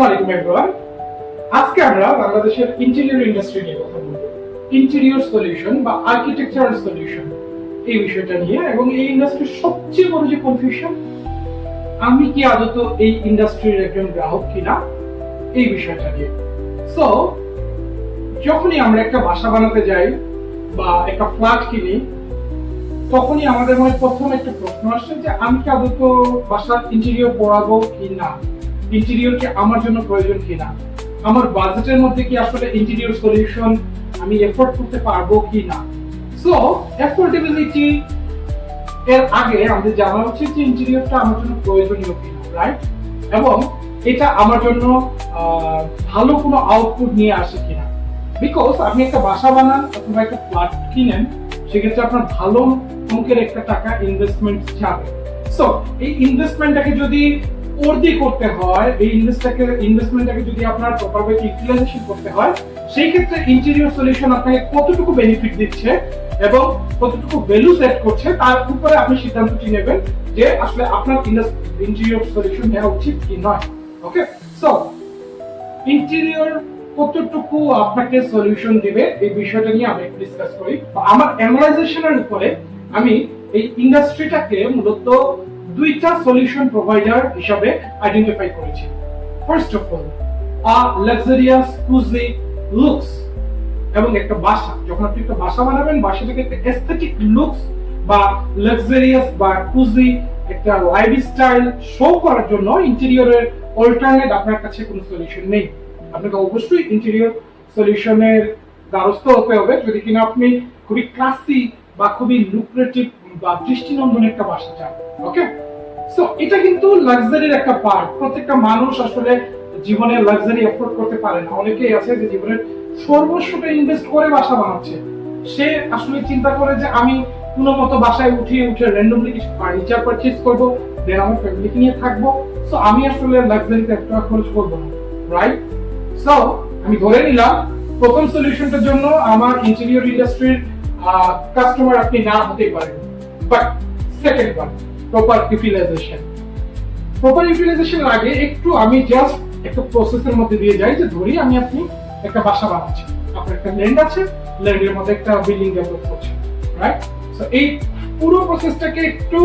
আসসালামু আলাইকুম এভরিওয়ান। আজকে আমরা বাংলাদেশের ইন্টেরিয়র ইন্ডাস্ট্রি নিয়ে কথা বলবো। ইন্টেরিয়র সলিউশন বা আর্কিটেকচারাল সলিউশন এই বিষয়টা নিয়ে, এবং এই ইন্ডাস্ট্রির সবচেয়ে বড় যে কনফিউশন, আমি কি আদত এই ইন্ডাস্ট্রির একজন গ্রাহক কিনা, এই বিষয়টা নিয়ে। সো যখনই আমরা একটা বাসা বানাতে যাই বা একটা ফ্ল্যাট কিনি, তখনই আমাদের মনে প্রথম একটা প্রশ্ন আসে যে আমি কি আদত বাসার ইন্টেরিয়র পড়াবো কি না, ইন্টেরিয়র কি আমার জন্য প্রয়োজন কিনা, আমার বাজেটের মধ্যে কি আসলে ইন্টেরিয়র সলিউশন আমি এফোর্ড করতে পারবো কি না। সো অ্যাফোর্ডেবিলিটি এর আগে আমাদের জানা উচিত যে ইন্টেরিয়রটা আমার জন্য প্রয়োজনীয় কিনা, রাইট, এবং এটা আমার জন্য ভালো কোনো আউটপুট নিয়ে আসে কিনা। বিকজ আপনি একটা বাসা বানান অথবা একটা ফ্ল্যাট কিনেন, সেক্ষেত্রে আপনার ভালো অঙ্কের একটা টাকা ইনভেস্টমেন্ট যাবে। সো এই ইনভেস্টমেন্টটাকে যদি ওর্দি করতে হয়, এই ইনভেস্টমেন্টটাকে যদি আপনার প্রপার ওয়ে ইউটিলাইজেশন করতে হয়, সেই ক্ষেত্রে ইন্টেরিয়র সলিউশন আপনাকে কতটুকু বেনিফিট দিচ্ছে এবং কতটুকু ভ্যালু সেট করছে, তার উপরে আপনি সিদ্ধান্তটি নেবেন যে আসলে আপনার ইন্টেরিয়র সলিউশন নেওয়া উচিত কি নয়। ওকে, সো ইন্টেরিয়র কতটুকু আপনাকে সলিউশন দিবে এই বিষয়টা নিয়ে আমি ডিসকাস করি। আমার অ্যানালাইজেশনের উপরে আমি এই ইন্ডাস্ট্রিটাকে মূলত দুইটা সলিউশন প্রোভাইডার হিসাবে আইডেন্টিফাই করেছি। First of all, luxurious cozy looks, এবং একটা বাসা, যখন আপনি একটা বাসা বানাবেন, বাসাটাকে একটা এস্থেটিক লুকস বা লাক্সারিয়াস বা কুজি একটা লাইফস্টাইল শো করার জন্য ইন্টেরিয়রের অল্টারনেট আপনার কাছে কোনো সলিউশন নেই। আপনাকে অবশ্যই ইন্টেরিয়র সলিউশনের দ্বারস্থ হতে হবে যদি কিনা আপনি খুবই ক্লাসি বা খুবই লুক্রেটিভ বা দৃষ্টিনন্দন একটা বাসা চান। ওকে, সো এটা কিন্তু লাক্সারির একটা পার্ট। প্রত্যেকটা মানুষ আসলে জীবনে লাক্সারি এফোর্ড করতে পারে না। অনেকেই আছে যে জীবনের সর্বস্বটা ইনভেস্ট করে বাসা বানাচ্ছে। সে আসলে চিন্তা করে যে আমি কোনো মতো বাসায় উঠে র্যান্ডমলি কিছু ফার্নিচার পারচেজ করবো, দেন আমার ফ্যামিলিকে নিয়ে থাকবো। সো আমি আসলে লাক্সারিতে একটা খরচ করবো না, রাইট? সো আমি ধরে নিলাম প্রথম সলিউশনটার জন্য আমার ইন্টেরিয়র ইন্ডাস্ট্রির কাস্টমার আপনি না হতেই পারেন, বাট সেকেন্ড ওয়ান, প্রপার ইউটিলাইজেশনের আগে একটু আমি জাস্ট একটা প্রসেসের মধ্যে দিয়ে যাই। যে ধরি আপনি একটা বাসা বানাচ্ছেন, আপনার একটা ল্যান্ড আছে, ল্যান্ডের মধ্যে একটা বিল্ডিং ডেভেলপ করছেন, রাইট? সো এই পুরো প্রসেসটাকে একটু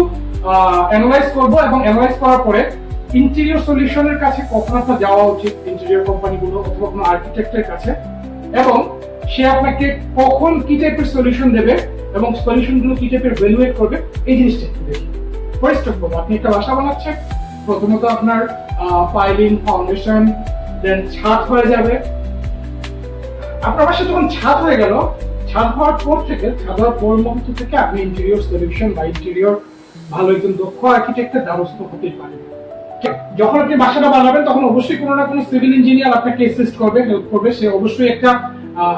অ্যানালাইজ করব, এবং অ্যানালাইজ করার পরে ইন্টেরিয়র সলিউশনের কাছে কখন আপনার যাওয়া উচিত, ইন্টেরিয়র কোম্পানিগুলো অথবা কোনো আর্কিটেক্টের কাছে, এবং সে আপনাকে কখন কি টাইপের সলিউশন দেবে এবং সলিউশনগুলো কি টাইপের ভ্যালুয়েট করবে, এই জিনিসটা একটু দেখি। ফার্স্ট অফ অল, আপনি একটা বাসা বানাচ্ছেন, প্রথমত আপনার পাইলিং, ফাউন্ডেশন, দেন ছাদ হয়ে যাবে। আপনার বাসা যখন ছাদ হয়ে গেল, ছাদ হওয়ার পর মুহূর্ত থেকে আপনি ইন্টেরিয়র সলিউশন বা ইন্টেরিয়র ভালো একজন দক্ষ আর্কিটেক্টের দ্বারস্থ হতে পারেন। যখন আপনি বাসাটা বানাবেন, তখন অবশ্যই কোনো না কোনো সিভিল ইঞ্জিনিয়ার আপনাকে অ্যাসিস্ট করবে, হেল্প করবে। সে অবশ্যই একটা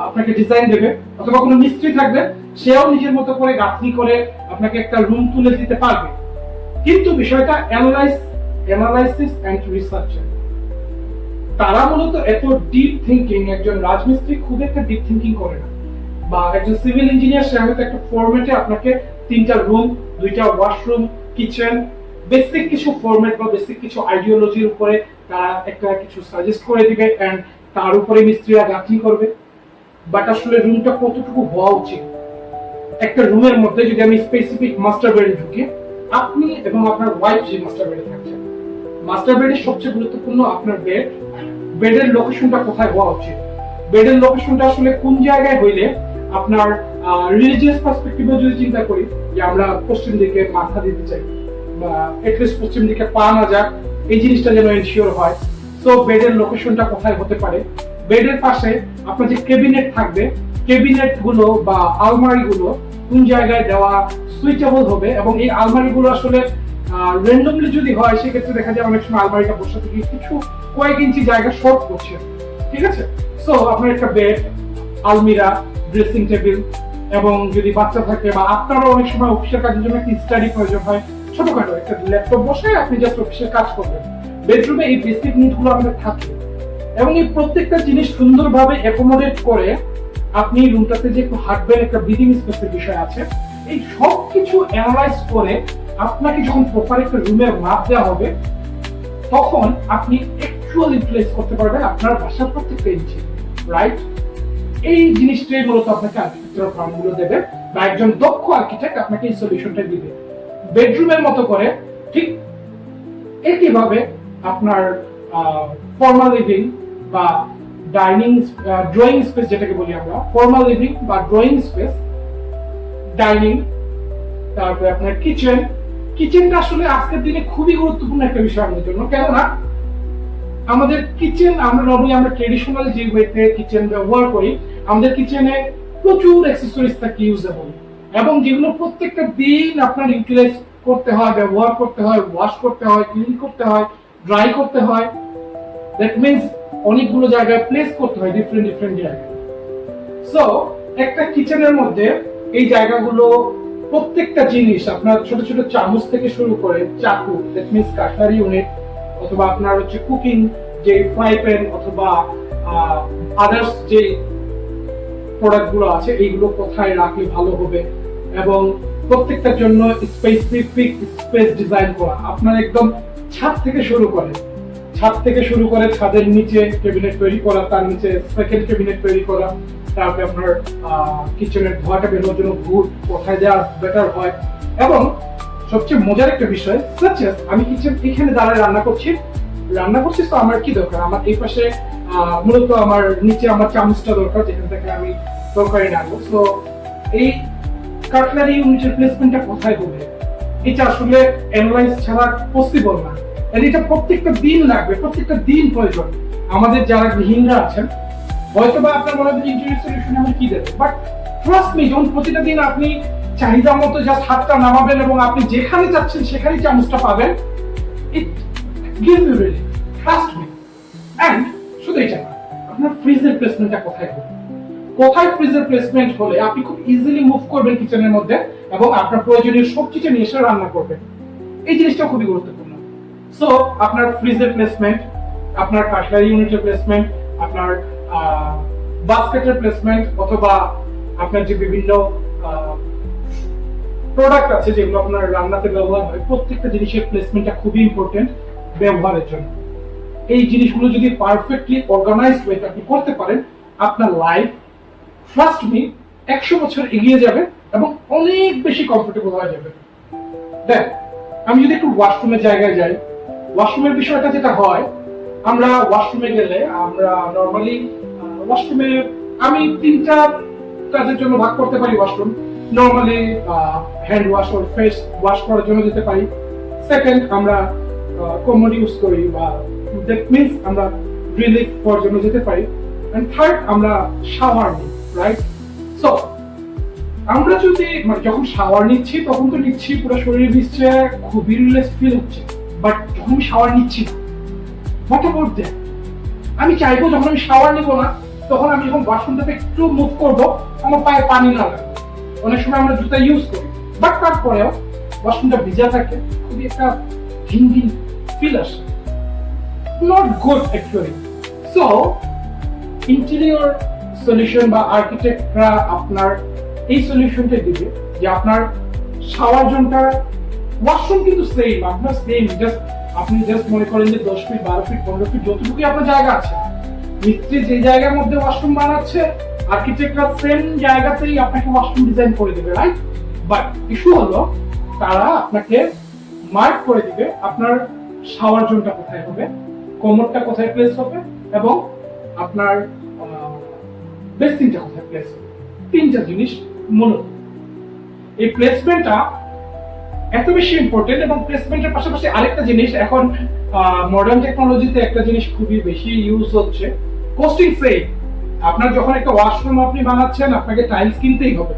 আপনাকে ডিজাইন দেবে, অথবা কোনো মিস্ত্রি থাকবে, সেও নিজের মতো করে গাঁথনি করে আপনাকে একটা রুম তুলে দিতে পারবে। কিন্তু বিষয়টা অ্যানালাইসিস এন্ড রিসার্চ, তারা মূলত এত ডিপ থিংকিং, একজন রাজমিস্ত্রি খুব একটা ডিপ থিংকিং করে না, বা একজন সিভিল ইঞ্জিনিয়ার সে হয়তো একটা ফরম্যাটে আপনাকে 3টা রুম, 2টা ওয়াশরুম, কিচেন, বেসিক কিছু ফরম্যাট বা বেসিক কিছু আইডিওলজির উপরে তারা একটা কিছু সাজেস্ট করে দিবে, এন্ড তার উপরে মিস্ত্রিরা গাঁথনি করবে। বাট আসলে রুমটা কতটুকু হওয়া উচিত, একটা রুমের মধ্যে যদি আমি স্পেসিফিক মাস্টার বেডে ঢুকি, আপনি এবং আপনার ওয়াইফ যে মাস্টার বেডে থাকছেন, মাস্টার বেডের সবচেয়ে গুরুত্বপূর্ণ আপনার বেডের লোকেশনটা কোথায় হওয়া উচিত, বেডের লোকেশনটা আসলে কোন জায়গায় হইলে আপনার রিলিজিয়াস পার্সপেক্টিভে যদি চিন্তা করি যে আমরা পশ্চিম দিকে মাথা দিতে চাই বা এটলিস্ট পশ্চিম দিকে পা না যাক, এই জিনিসটা যেন এনশিওর হয়। সো বেডের লোকেশনটা কোথায় হতে পারে, বেডের পাশে আপনার যে ক্যাবিনেট থাকবে, ক্যাবিনেট গুলো বা আলমারি গুলো কোন জায়গায় দেওয়া সুইটেবল হবে, এবং এই আলমারি গুলো আসলে র্যান্ডমলি যদি হয়, সেক্ষেত্রে দেখা যায় অনেক সময় আলমারিটা বসে থেকে কিছু কয়েক ইঞ্চি জায়গা শর্ট করছে, ঠিক আছে? সো আপনার একটা বেড, আলমিরা, ড্রেসিং টেবিল, এবং যদি বাচ্চা থাকে বা আপনারও অনেক সময় অফিসের কাজের জন্য একটা স্টাডি প্রয়োজন হয়, ছোটখাটো একটা ল্যাপটপ বসে আপনি জাস্ট অফিসের কাজ করবেন, বেডরুমে এই বেসিক নিডগুলো আমাদের থাকে। এবং এই প্রত্যেকটা জিনিস সুন্দরভাবে অ্যাকোমোডেট করে আপনি রুমটাতে যে একটু হাঁটবেন, একটা ব্রিদিং স্পেসের বিষয় আছে, এই সব কিছু অ্যানালাইজ করে আপনাকে যখন প্রপার একটা রুমের মাপ দেওয়া হবে, তখন আপনি একটু অ্যাকচুয়ালি প্লেস করতে পারবেন আপনার বাসার প্রত্যেকটা ইঞ্চি, রাইট? এই জিনিসটাই মূলত আপনাকে আর্কিটেকচারাল ফার্মগুলো দেবে, বা একজন দক্ষ আর্কিটেক্ট আপনাকে এই সলিউশনটা দিবে বেডরুমের মতো করে। ঠিক একইভাবে আপনার ফর্মাল লিভিং বা ডাইনিং ড্রয়িং স্পেস, যেটাকে বলি আমরা ফর্মাল লিভিং বা ড্রয়িং স্পেস, ডাইনিং, তারপরে আপনার কিচেনটা আসলে আজকের দিনে খুবই গুরুত্বপূর্ণ একটা বিষয় আমাদের জন্য। কেননা আমাদের কিচেন, আমরা নরমালি আমরা ট্রেডিশনাল যে ওয়েতে কিচেন ব্যবহার করি, আমাদের কিচেনে প্রচুর অ্যাক্সেসরিজ থাকে ইউজেবল, এবং যেগুলো প্রত্যেকটা দিন আপনার ইউটিলাইজ করতে হয়, ব্যবহার করতে হয়, ওয়াশ করতে হয়, ক্লিন করতে হয়, ড্রাই করতে হয়। দ্যাট মিন্স অনেকগুলো জায়গায় প্লেস করতে হয়, ডিফারেন্ট জায়গায়। সো একটা কিচেনের মধ্যে এই জায়গাগুলো, প্রত্যেকটা জিনিস আপনার ছোট ছোট চামচ থেকে শুরু করে চাকু, দ্যাট মিন্স কাটলারি ইউনিট, অথবা আপনার হচ্ছে কুকিং যে ফ্রাই প্যান অথবা আদার্স যে প্রোডাক্ট গুলো আছে, এইগুলো কোথায় রাখলে ভালো হবে, এবং প্রত্যেকটার জন্য স্পেসিফিক স্পেস ডিজাইন করা। আপনার একদম ছাদ থেকে শুরু করে ছাদের নিচে ক্যাবিনেট তৈরি করা, তার নিচে সেকেন্ড ক্যাবিনেট তৈরি করা, তারপরে আপনার কিচেনের ধোয়াটা বেরোনোর জন্য ভুট কোথায় দেওয়া বেটার হয়। এবং সবচেয়ে মজার একটা বিষয়, সাচেস আমি কিচেন এখানে দাঁড়ায় রান্না করছি, তো আমার কি দরকার, আমার এই পাশে মূলত আমার নিচে আমার চামচটা দরকার, যেখান থেকে আমি তরকারি রাখবো। তো এই কাটলারি ইউনিটের প্লেসমেন্টটা কোথায় হবে, এটা আসলে অ্যানালাইজ ছাড়া পসিবল না। এটা প্রত্যেকটা দিন লাগবে, প্রত্যেকটা দিন প্রয়োজন। আমাদের যারা গৃহিণীরা আছেন, হয়তো বা আপনার মনে হয় ইন্টেরিয়র সলিউশন আমি কি দেবো, বাট ট্রাস্ট মি, যখন প্রতিটা দিন আপনি চাহিদা মতো জাস্ট হাতটা নামাবেন এবং আপনি যেখানে যাচ্ছেন সেখানেই চামচটা পাবেন, it give you relief, trust me. And শুধু এটা না, আপনার ফ্রিজের প্লেসমেন্টটা কোথায় ফ্রিজের প্লেসমেন্ট হলে আপনি খুব ইজিলি মুভ করবেন কিচেনের মধ্যে, এবং আপনার প্রয়োজনীয় সবকিছু নিয়ে এসে রান্না করবেন, এই জিনিসটা খুবই গুরুত্বপূর্ণ। সো আপনার ফ্রিজের প্লেসমেন্ট, আপনার কাটলারি ইউনিটের প্লেসমেন্ট, আপনার বাস্কেটের প্লেসমেন্ট, অথবা আপনার যে বিভিন্ন প্রোডাক্ট আছে যেগুলো আপনার রান্নাতে ব্যবহার হয়, প্রত্যেকটা জিনিসের প্লেসমেন্টটা খুবই ইম্পর্টেন্ট ব্যবহারের জন্য। এই জিনিসগুলো যদি পারফেক্টলি অর্গানাইজড ওয়েতে আপনি করতে পারেন, আপনার লাইফ, ট্রাস্ট মি, 100 বছর এগিয়ে যাবে এবং অনেক বেশি কমফোর্টেবল হয়ে যাবে। দেখ, আমি যদি একটু ওয়াশরুমের জায়গায় যাই, ওয়াশরুমের বিষয়টা যেটা হয়, আমরা ওয়াশরুমে গেলে আমরা নরমালি ওয়াশরুমে আমি 3টা কাজের জন্য ভাগ করতে পারি ওয়াশরুম। নরমালি হ্যান্ড ওয়াশ ও ফেস ওয়াশ করার জন্য যেতে পারি। সেকেন্ড, আমরা কমোড ইউজ করি, বা দ্যাট মিন্স আমরা রিলিফ করার জন্য যেতে পারি। এন্ড থার্ড, আমরা শাওয়ার নিই, রাইট? সো আমরা যদি যখন শাওয়ার নিচ্ছি, তখন তো নিচ্ছি পুরো শরীর ভিজছে, খুবই রিল্যাক্স ফিল হচ্ছে, বাট যখন শাওয়ার নিচ্ছি না, হোয়াট অ্যাবাউট দ্যাট? আমি চাইবো যখন আমি শাওয়ার নিব না, তখন আমি যখন ওয়াশরুমটাতে একটু মুভ করবো, আমার পায়ে পানি না লাগবে। অনেক সময় আমরা জুতা ইউজ করি, বাট তারপরেও ওয়াশরুমটা ভিজা থাকে, খুবই একটা ভিন ফিল আসে, not good actually. So interior solution বা আর্কিটেক্টরা আপনার এই সলিউশনটা দিবে যে আপনার শাওয়ার জোনটা, ওয়াশরুম কিন্তু সেম, আপনার সেম, আপনি জাস্ট মনে করেন যে 10 ফিট 12 ফিট 15 ফিট যতটুকুই আপনার জায়গা আছে, মিস্ত্রি যে জায়গার মধ্যে ওয়াশরুম বানাচ্ছে, আর্কিটেক্টরা সেম জায়গাতেই আপনাকে ওয়াশরুম ডিজাইন করে দিবে, রাইট? বাট ইস্যু হলো, তারা আপনাকে মার্ক করে দিবে আপনার শাওয়ার জোনটা কোথায় হবে, কমোডটা কোথায় প্লেস হবে, এবং আপনার বেসিনটা কোথায় প্লেস হবে। 3টা জিনিস মূলত। এই প্লেসমেন্টটা এত বেশি ইম্পর্টেন্ট, এবং প্লেসমেন্টের পাশাপাশি আরেকটা জিনিস, এখন মডার্ন টেকনোলজিতে একটা জিনিস খুবই বেশি ইউজ হচ্ছে, কস্টিং সেভ। আপনার যখন একটা ওয়াশরুম আপনি বানাচ্ছেন, আপনাকে টাইলস কিনতেই হবে,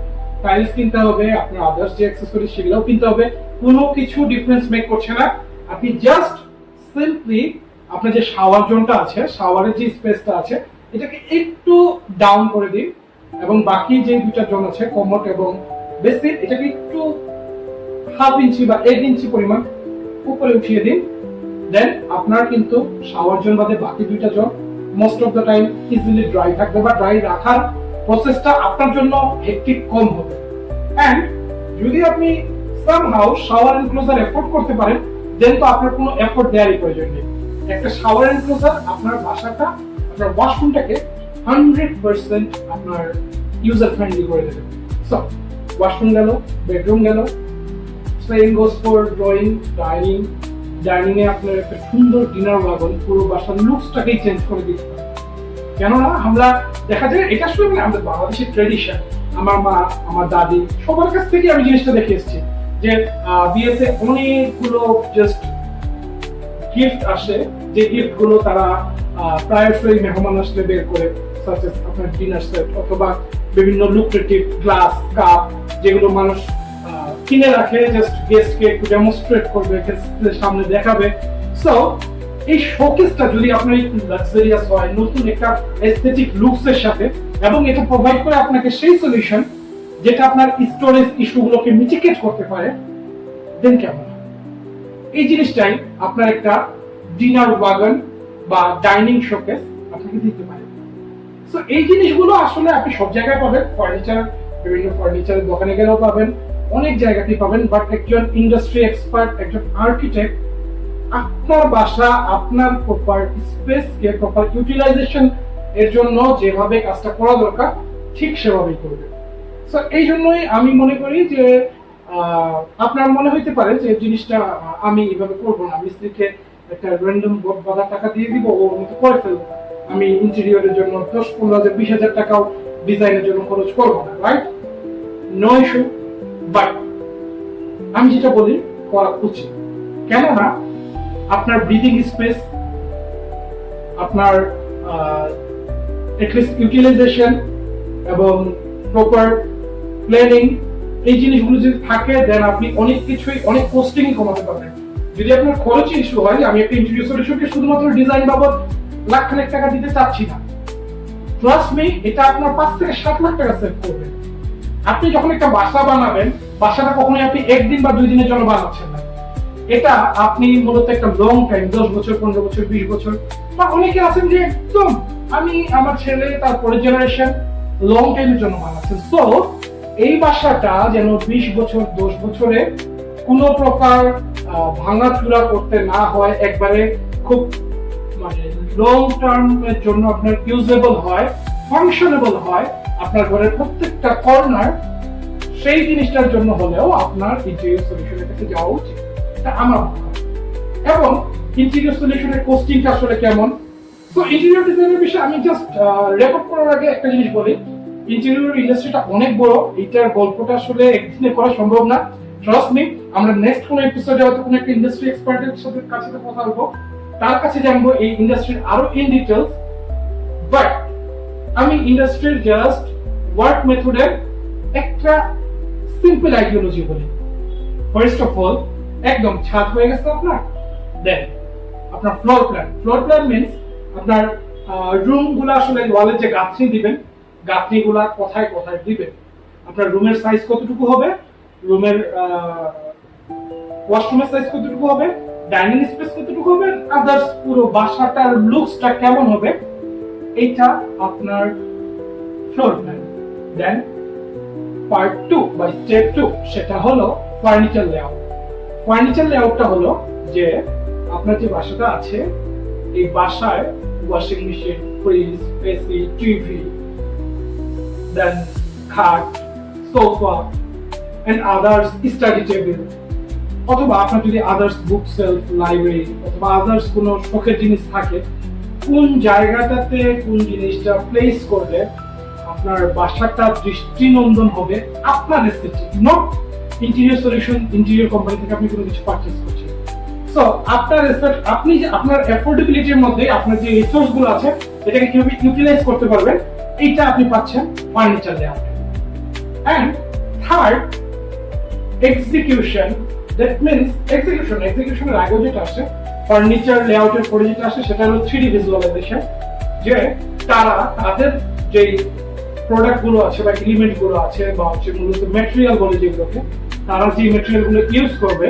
আপনার আদার্স যে অ্যাক্সেসরিজ সেগুলোও কিনতে হবে, কোনো কিছু ডিফারেন্স মেক করছে না। আপনি জাস্ট সিম্পলি আপনার যে শাওয়ার জোনটা আছে, শাওয়ারের যে স্পেসটা আছে, এটাকে একটু ডাউন করে দিন, এবং বাকি যে 2টা জোন আছে, কমোড এবং বেসিন, এটাকে একটু 1/2 ইঞ্চি বা 1 ইঞ্চি পরিমাণ উপরে উঠিয়ে দিন। দেন আপনার কিন্তু শাওয়ার জোন বাদে বাকি 2টা zone most of the time easily dry থাকবে, বা ড্রাই রাখার প্রসেসটা আপনার জন্য হেক্টিক কম হবে। এন্ড যদি আপনি সামহাউ শাওয়ার এনক্লোজার এফোর্ড করতে পারেন, দেন তো আপনার কোনো এফোর্ট দেওয়ারই প্রয়োজন নেই। একটা শাওয়ার এনক্লোজার আপনার বাসাটা, আপনার ওয়াশরুমটাকে 100% আপনার ইউজার ফ্রেন্ডলি করে দেবে। সো ওয়াশরুম গেল, বেডরুম গেল, same goes for drawing, dining এ আপনার একটা সুন্দর ডিনার ওয়াগন পুরো বাসার লুকসটাকেই চেঞ্জ করে দিতে পারে। কেননা আমরা দেখা যায় এটা আসলে আমাদের বাংলাদেশের ট্রেডিশন, আমার মা, আমার দাদি সবার কাছ থেকে আমি জিনিসটা দেখে এসেছি যে বিয়েতে অনেকগুলো জাস্ট গিফট আসে, যে গিফট গুলো তারা প্রায়শই মেহমান আসলে বের করে, আপনার ডিনার সেট অথবা বিভিন্ন লুক্রেটিভ গ্লাস কাপ, যেগুলো মানুষ কিনে রাখে জাস্ট গেস্টকে একটু ডেমনস্ট্রেট করবে, গেস্টদের সামনে দেখাবে। সো এই শোকেসটা যদি আপনার একটু লাক্সারিয়াস হয়, নতুন একটা এস্থেটিক লুকস এর সাথে, এবং এটা প্রোভাইড করে আপনাকে সেই সলিউশন যেটা আপনার স্টোরেজ ইস্যুগুলোকে মিটিগেট করতে পারে, দেন কেমন এই জিনিসটাই আপনার একটা ডিনার ওয়াগন বা ডাইনিং শোকেস আপনাকে দিতে পারে। সো এই জিনিসগুলো আসলে আপনি সব জায়গায় পাবেন, বিভিন্ন ফার্নিচারের দোকানে গেলেও পাবেন, অনেক জায়গাতেই পাবেন। বাট একজন ইন্ডাস্ট্রি এক্সপার্ট, একজন আর্কিটেক্ট আপনার বাসা, আপনার প্রপার স্পেসকে প্রপার ইউটিলাইজেশন এর জন্য যেভাবে কাজটা করা দরকার ঠিক সেভাবেই করবে। সো এই জন্যই আমি মনে করি যে আপনার মনে হইতে পারে যে জিনিসটা আমি এভাবে করবো না, মিস্ত্রিকে একটা র্যান্ডম বাধা টাকা দিয়ে দিব, ওর মতো করে ফেলবো, আমি ইন্টেরিয়রের জন্য 10-15,000 20,000 টাকাও ডিজাইনের জন্য খরচ করবো না, রাইট? No issue. বাট আমি যেটা বলি করা উচিত, কেননা আপনার ব্রিদিং স্পেস, আপনার এটলিস্ট ইউটিলাইজেশন এবং প্রপার প্ল্যানিং, এই জিনিসগুলো যদি থাকে দেন আপনি অনেক কিছুই, অনেক কোস্টিংই কমাতে পারবেন। যদি আপনার খরচ ইস্যু হয়, আমি একটা ইন্টেরিয়র সলিউশনকে শুধুমাত্র ডিজাইন বাবদ লাখ-খানেক টাকা দিতে চাচ্ছি না, ট্রাস্ট মি, এটা আপনার 5 থেকে 7 লাখ টাকা সেভ করবে। আপনি যখন একটা বাসা বানাবেন, বাসাটা কখনোই আপনি একদিন বা 2 দিনের জন্য বানাচ্ছেন না, এটা আপনি মূলত একটা লং টাইম, 10 বছর, 15 বছর, 20 বছর, বা অনেকে আছেন যে একদম আমি, আমার ছেলে, তারপরে জেনারেশন লং টাইমের জন্য বানাচ্ছেন। সো এই বাসাটা যেন 20 বছর, 10 বছরে কোনো প্রকার ভাঙাচুরা করতে না হয়, একবারে খুব মানে লং টার্মের জন্য আপনার ইউজেবল হয়, ফাংশনেবল হয়, আপনার ঘরের প্রত্যেকটা কর্নার, সেই জিনিসটার জন্য হলেও আপনার ইন্টেরিয়র সলিউশনের কাছে যাওয়া উচিত, এটা আমার মনে হয়। এবং ইন্টেরিয়র সলিউশনের কোস্টিংটা আসলে কেমন। সো ইন্টেরিয়র ডিজাইনের বিষয়ে আমি জাস্ট রেকর্ড করার আগে একটা জিনিস বলি, ইন্টেরিয়র ইন্ডাস্ট্রিটা অনেক বড়, এইটার গল্পটা আসলে একদিনে করা সম্ভব না। ট্রাস্ট মি, আমরা নেক্সট কোন এপিসোডে হয়তো কোনো একটা ইন্ডাস্ট্রি এক্সপার্টের সাথে কাছে কথা বলবো, তার কাছে জানবো এই ইন্ডাস্ট্রির আরো ইন ডিটেইলস। বাট আমি ইন্ডাস্ট্রির জাস্ট ওয়ার্ক মেথডের একটা সিম্পল আইডিওলজি বলি। ফার্স্ট অফ অল, একদম ছাদ হয়ে গেছে আপনার, দেন আপনার ফ্লোর প্ল্যান মিন্স আপনার রুম গুলা আসলে ওয়ালে যে গাঁথনি দিবেন, গাঁথনি গুলা কোথায় কোথায় দিবেন, আপনার রুমের সাইজ কতটুকু হবে, রুমের ওয়াশরুমের সাইজ কতটুকু হবে, ডাইনিং স্পেস কতটুকু হবে, আদার্স পুরো বাসাটার লুকসটা কেমন হবে, এইটা আপনার ফ্লোর প্ল্যান। দেন পার্ট 2 বা স্টেপ 2, সেটা হলো ফার্নিচার লেআউট। ফার্নিচার লেআউটটা হলো যে আপনার যে বাসাটা আছে, এই বাসায় washing machine, fridge, AC, TV, then খাট, sofa and others, study table, অথবা আপনার যদি আদার্স বুক সেলফ, লাইব্রেরি অথবা আদার্স কোনো শখের জিনিস থাকে, কোন জায়গাটাতে কোন জিনিসটা প্লেস করলে আপনার বাসাটা দৃষ্টিনন্দন হবে, আপনার aesthetic, not interior solution, interior company থেকে আপনি কোনো কিছু পারচেজ করছেন। সো আপনার আপনি যে আপনার অ্যাফোর্ডেবিলিটির মধ্যে আপনার যে রিসোর্স গুলো আছে, এটাকে কিভাবে ইউটিলাইজ করতে পারবেন, এইটা আপনি পাচ্ছেন furniture layout. And third, execution. That means এক্সিকিউশনের আগে যেটা আসে, ফার্নিচার লেআউটের পরে যেটা আসে, সেটা হলো 3D ভিজুয়ালাইজেশন, যে তারা তাদের যে প্রোডাক্ট গুলো আছে বা এলিমেন্ট গুলো আছে বা হচ্ছে মূলত ম্যাটেরিয়াল বলে যেগুলোকে, তারা যে ম্যাটেরিয়াল গুলো ইউজ করবে,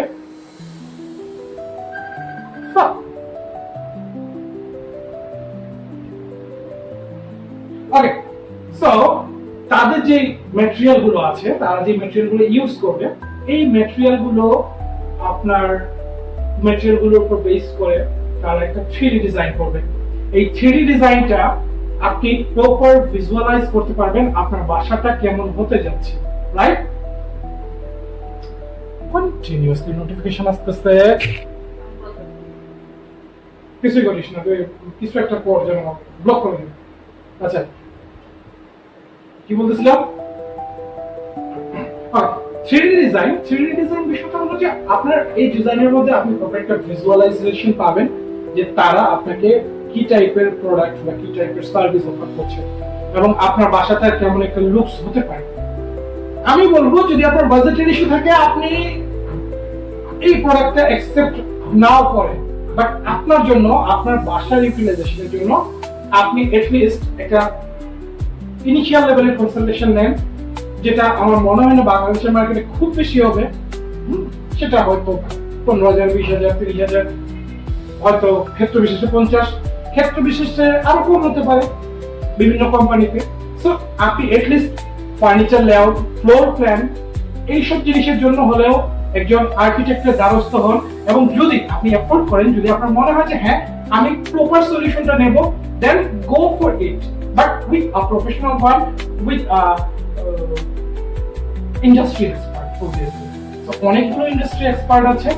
ওকে, সো তাদের যে ম্যাটেরিয়াল গুলো আছে, তারা যে ম্যাটেরিয়াল গুলো ইউজ করবে, এই ম্যাটেরিয়াল গুলো আপনার ম্যাটেরিয়াল গুলোর উপর বেস করে তারা একটা 3D ডিজাইন করবে। এই 3D ডিজাইনটা আপনি প্রপার ভিজুয়ালাইজ করতে পারবেন আপনার বাসাটা কেমন হতে যাচ্ছে, রাইট? কন্টিনিউয়াসলি নোটিফিকেশন আসতেছে, কিছুই করিস না তুই, কিছু একটা পর যেন ব্লক করে দিবি। আচ্ছা, কি বলতেছিলাম? 3D ডিজাইন বিষয়টা হলো যে আপনার এই ডিজাইনের মধ্যে আপনি প্রপার একটা ভিজুয়ালাইজেশন পাবেন যে তারা আপনাকে কি টাইপের প্রোডাক্ট বা কি টাইপের সার্ভিস অফার করছে এবং আপনার বাসাটা কেমন একটা লুকস হতে পারে। আমি বলবো যদি আপনার বাজেটের ইস্যু থাকে আপনি এই প্রোডাক্টটা অ্যাকসেপ্ট নাও করেন, বাট আপনার জন্য আপনার বাসার ইউটিলাইজেশনের জন্য আপনি এটলিস্ট একটা ইনিশিয়াল লেভেলের কনসালটেশন নেন, যেটা আমার মনে হয় না বাংলাদেশের মার্কেটে খুব বেশি হবে। সেটা হয়তো 15,000, 20,000, 30,000, হয়তো ক্ষেত্র বিশেষে 50, ক্ষেত্র বিশেষে আরো কম হতে পারে বিভিন্ন কোম্পানিতে। সো আপনি at least furniture layout, floor plan এইসব জিনিসের জন্য হলেও একজন আর্কিটেক্টের দ্বারস্থ হন, এবং যদি আপনি এফোর্ড করেন, যদি আপনার মনে হয় যে হ্যাঁ আমি প্রপার সলিউশনটা নেব, then go for it, but with a professional one, with industry expert. তো অনেকগুলো ইন্ডাস্ট্রি এক্সপার্ট আছে,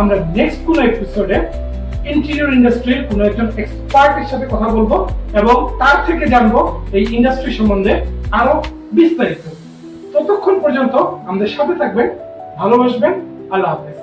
আমরা নেক্সট কোন এপিসোডে ইন্টেরিয়র ইন্ডাস্ট্রির কোন একজন এক্সপার্টের সাথে কথা বলবো এবং তার থেকে জানবো এই ইন্ডাস্ট্রি সম্বন্ধে আরো বিস্তারিত। ততক্ষণ পর্যন্ত আমাদের সাথে থাকবেন, ভালোবাসবেন। আল্লাহ হাফেজ।